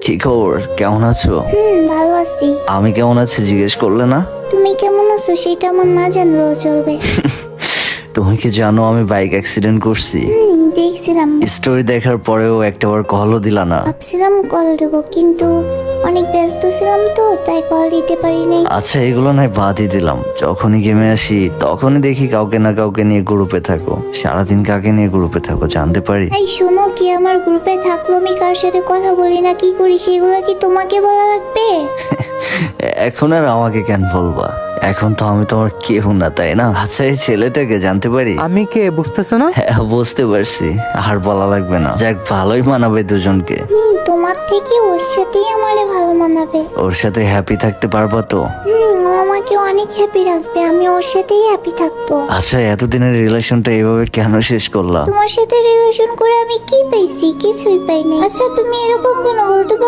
কি খবর, কেমন আছো? ভালো আছি। আমি কেমন আছি জিজ্ঞেস করলে না? তুমি কেমন আছো সেটা আমার না জানলেও চলবে। তুমি কি জানো আমি বাইক অ্যাক্সিডেন্ট করছি? দেখছিলাম। স্টোরি দেখার পরেও একটাবার কলও দিলা না। ভাবছিলাম কল দেবো, কিন্তু অনেক ব্যস্ত ছিলাম তো, তাই কল দিতে পারি নাই। আচ্ছা এগুলো নয় বাদই দিলাম, যখনই গেমে আসি তখনই দেখি কাউকে না কাউকে নিয়ে গ্রুপে থাকো। সারাদিন কাকে নিয়ে গ্রুপে থাকো জানতে পারি? এই শোনো, কি আমার গ্রুপে থাকলো আমি কার সাথে কথা বলি না কি করি সেগুলো কি তোমাকে বলা লাগবে? এখন আর আমাকে কেন বলবা? এখন তো আমি তোমার কেউ না, তাই না? আচ্ছা এই ছেলেটাকে জানতে পারি? আমি কে বুঝতেছো না? হ্যাঁ বুঝতে পারছি, আর বলা লাগবে না। যাক ভালোই মানাবে দুজনকে। তোমার থেকে ওর সাথেই আমারে ভালো মানাবে। ওর সাথে হ্যাপি থাকতে পারবা তো? ও আমাকে অনেক হ্যাপি রাখবে, আমি ওর সাথেই হ্যাপি থাকবো। আচ্ছা এতদিনের রিলেশনটা এভাবে কেন শেষ করলা? তোমার সাথে রিলেশন করে আমি কি পেয়েছি? কিছুই পাইনি। আচ্ছা তুমি এরকম কেন বলতে পারো?